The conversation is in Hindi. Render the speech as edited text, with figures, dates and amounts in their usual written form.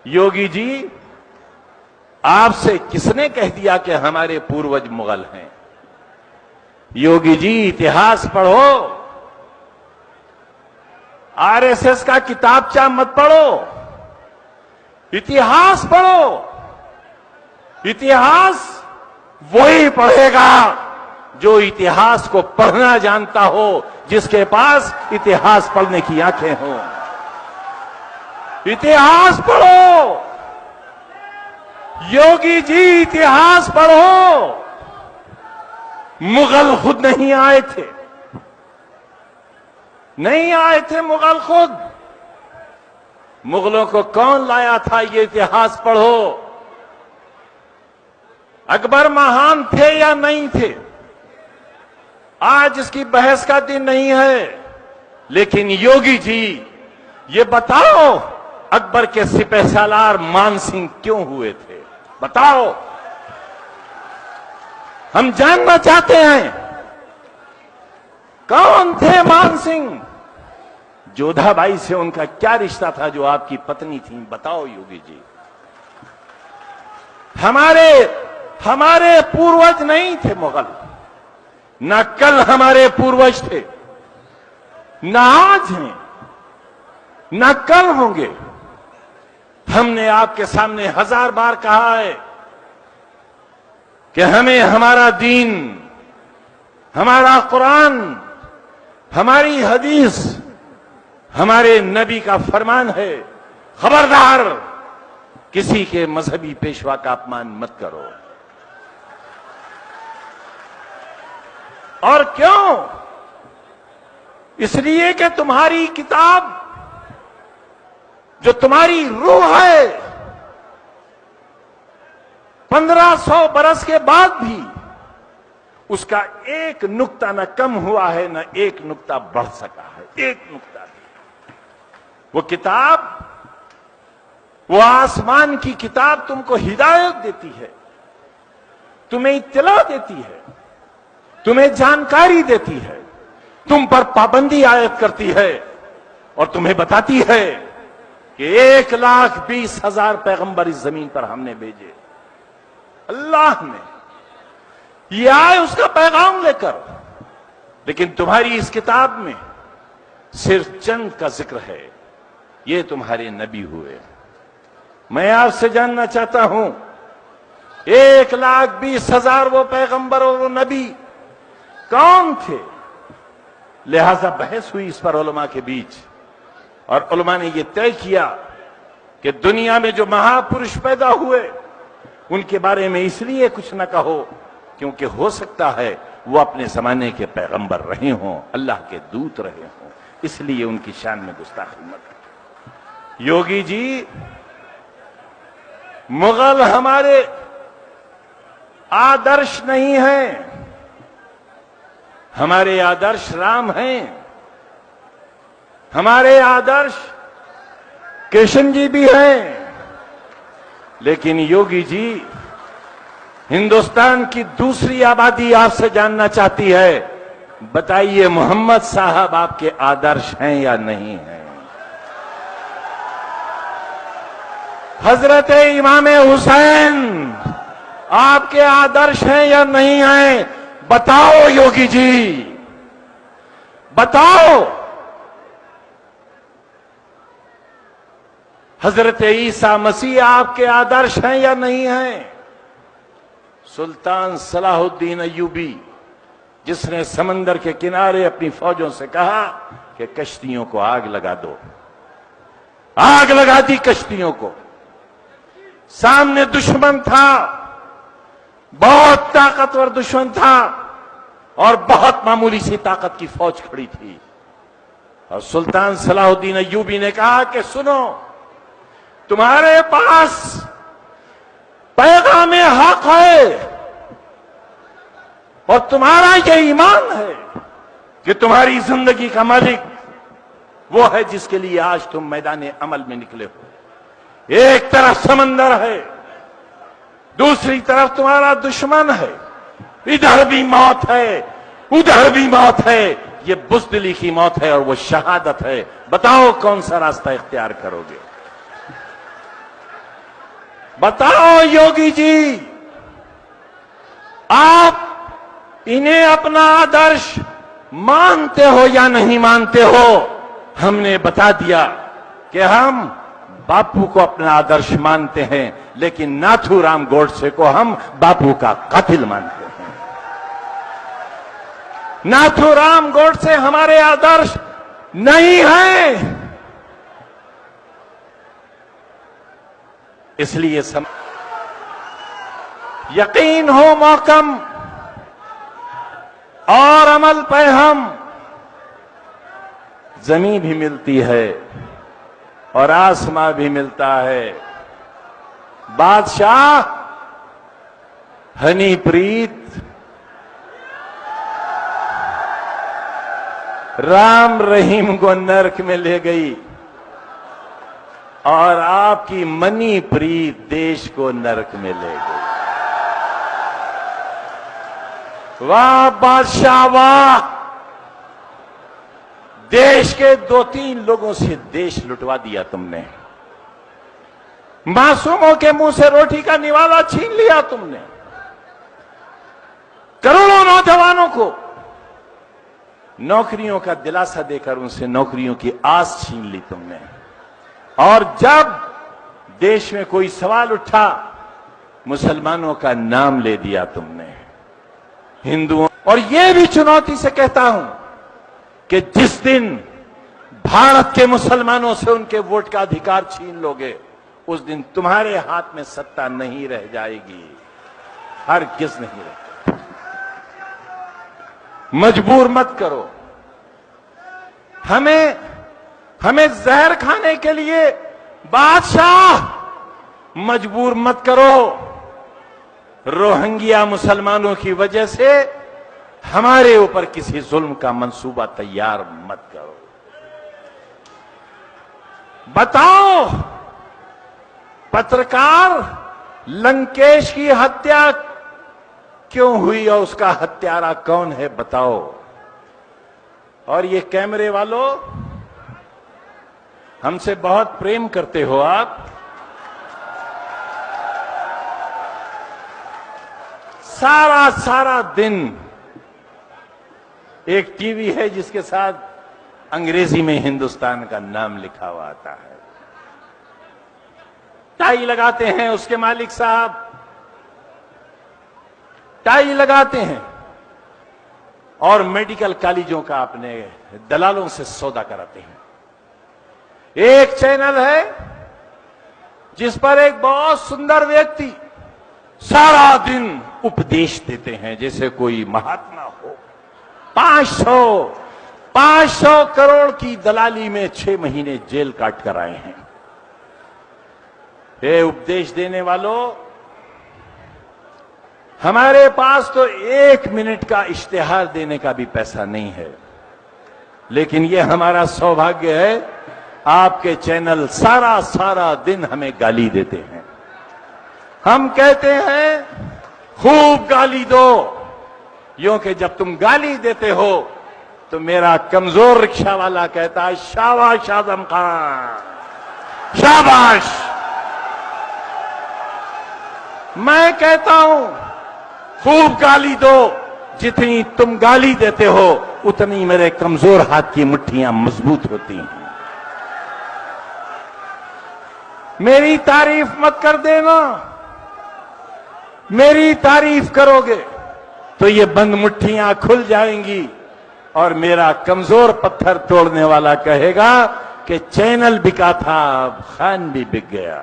योगी जी, आपसे किसने कह दिया कि हमारे पूर्वज मुगल हैं? योगी जी, इतिहास पढ़ो, आरएसएस का किताबचा मत पढ़ो, इतिहास पढ़ो। इतिहास वही पढ़ेगा जो इतिहास को पढ़ना जानता हो, जिसके पास इतिहास पढ़ने की आंखें हों। इतिहास पढ़ो योगी जी, इतिहास पढ़ो। मुगल खुद नहीं आए थे, नहीं आए थे मुगल खुद। मुगलों को कौन लाया था, ये इतिहास पढ़ो। अकबर महान थे या नहीं थे, आज इसकी बहस का दिन नहीं है। लेकिन योगी जी, ये बताओ, अकबर के सिपहसालार मान सिंह क्यों हुए थे? बताओ, हम जानना चाहते हैं। कौन थे मान सिंह? जोधाबाई से उनका क्या रिश्ता था जो आपकी पत्नी थी? बताओ योगी जी। हमारे पूर्वज नहीं थे मुगल, न कल हमारे पूर्वज थे, न आज हैं, न कल होंगे। हमने आपके सामने 1000 बार कहा है कि हमें हमारा दीन, हमारा कुरान, हमारी हदीस, हमारे नबी का फरमान है, खबरदार किसी के मजहबी पेशवा का अपमान मत करो। और क्यों? इसलिए कि तुम्हारी किताब, जो तुम्हारी रूह है, 1500 बरस के बाद भी उसका एक नुक्ता न कम हुआ है, न एक नुक्ता बढ़ सका है, एक नुक्ता भी। वो किताब, वो आसमान की किताब तुमको हिदायत देती है, तुम्हें इत्तला देती है, तुम्हें जानकारी देती है, तुम पर पाबंदी आयत करती है और तुम्हें बताती है कि 1,20,000 पैगंबर इस जमीन पर हमने भेजे। अल्लाह ने, ये आए उसका पैगाम लेकर। लेकिन तुम्हारी इस किताब में सिर्फ चंद का जिक्र है, ये तुम्हारे नबी हुए। मैं आपसे जानना चाहता हूं, 1,20,000 वो पैगंबर और वो नबी कौन थे? लिहाजा बहस हुई इस पर उलमा के बीच, और उलमा ने यह तय किया कि दुनिया में जो महापुरुष पैदा हुए उनके बारे में इसलिए कुछ न कहो क्योंकि हो सकता है वो अपने जमाने के पैगंबर रहे हों, अल्लाह के दूत रहे हों, इसलिए उनकी शान में गुस्ताखी मत करो। योगी जी, मुगल हमारे आदर्श नहीं हैं, हमारे आदर्श राम हैं, हमारे आदर्श कृष्ण जी भी हैं। लेकिन योगी जी, हिंदुस्तान की दूसरी आबादी आपसे जानना चाहती है, बताइए मोहम्मद साहब आपके आदर्श हैं या नहीं हैं? हजरत इमाम हुसैन आपके आदर्श हैं या नहीं हैं? बताओ योगी जी, बताओ। हजरत ईसा मसीह आपके आदर्श हैं या नहीं हैं? सुल्तान सलाहुद्दीन अय्यूबी, जिसने समंदर के किनारे अपनी फौजों से कहा कि कश्तियों को आग लगा दो, आग लगा दी कश्तियों को। सामने दुश्मन था, बहुत ताकतवर दुश्मन था, और बहुत मामूली सी ताकत की फौज खड़ी थी। और सुल्तान सलाहुद्दीन अय्यूबी ने कहा कि सुनो, तुम्हारे पास पैगाम हक है और तुम्हारा ये ईमान है कि तुम्हारी जिंदगी का मालिक वो है जिसके लिए आज तुम मैदान अमल में निकले हो। एक तरफ समंदर है, दूसरी तरफ तुम्हारा दुश्मन है, इधर भी मौत है, उधर भी मौत है। ये बुज़दिली की मौत है और वो शहादत है। बताओ कौन सा रास्ता इख्तियार करोगे? बताओ योगी जी, आप इन्हें अपना आदर्श मानते हो या नहीं मानते हो? हमने बता दिया कि हम बापू को अपना आदर्श मानते हैं, लेकिन नाथूराम गोडसे को हम बापू का कातिल मानते हैं। नाथूराम गोडसे हमारे आदर्श नहीं है। इसलिए यकीन हो मौकम और अमल पे हम जमीन भी मिलती है और आसमां भी मिलता है। बादशाह हनीप्रीत राम रहीम को नरक में ले गई और आपकी मनी प्रीत देश को नरक में ले गई। वाह बादशाह वाह, देश के 2-3 लोगों से देश लुटवा दिया तुमने। मासूमों के मुंह से रोटी का निवाला छीन लिया तुमने। करोड़ों नौजवानों को नौकरियों का दिलासा देकर उनसे नौकरियों की आस छीन ली तुमने। और जब देश में कोई सवाल उठा, मुसलमानों का नाम ले दिया तुमने, हिंदुओं। और यह भी चुनौती से कहता हूं कि जिस दिन भारत के मुसलमानों से उनके वोट का अधिकार छीन लोगे, उस दिन तुम्हारे हाथ में सत्ता नहीं रह जाएगी, हरगिज़ नहीं रह। मजबूर मत करो हमें जहर खाने के लिए। बादशाह, मजबूर मत करो। रोहिंग्या मुसलमानों की वजह से हमारे ऊपर किसी जुल्म का मंसूबा तैयार मत करो। बताओ, पत्रकार लंकेश की हत्या क्यों हुई और उसका हत्यारा कौन है, बताओ। और ये कैमरे वालों, हमसे बहुत प्रेम करते हो आप। सारा दिन एक टीवी है जिसके साथ अंग्रेजी में हिंदुस्तान का नाम लिखा हुआ आता है। टाई लगाते हैं उसके मालिक साहब, टाई लगाते हैं और मेडिकल कॉलेजों का अपने दलालों से सौदा कराते हैं। एक चैनल है जिस पर एक बहुत सुंदर व्यक्ति सारा दिन उपदेश देते हैं जैसे कोई महात्मा हो। 500 करोड़ की दलाली में 6 महीने जेल काट कर आए हैं। ये उपदेश देने वालों, हमारे पास तो 1 मिनट का इश्तिहार देने का भी पैसा नहीं है, लेकिन ये हमारा सौभाग्य है, आपके चैनल सारा दिन हमें गाली देते हैं। हम कहते हैं खूब गाली दो, यूं कि जब तुम गाली देते हो तो मेरा कमजोर रिक्शा वाला कहता है शाबाश आजम खान, शाबाश। मैं कहता हूं खूब गाली दो, जितनी तुम गाली देते हो उतनी मेरे कमजोर हाथ की मुट्ठियां मजबूत होती हैं। मेरी तारीफ मत कर देना, मेरी तारीफ करोगे तो ये बंद मुट्ठियां खुल जाएंगी और मेरा कमजोर पत्थर तोड़ने वाला कहेगा कि चैनल बिका था, अब खान भी बिक गया।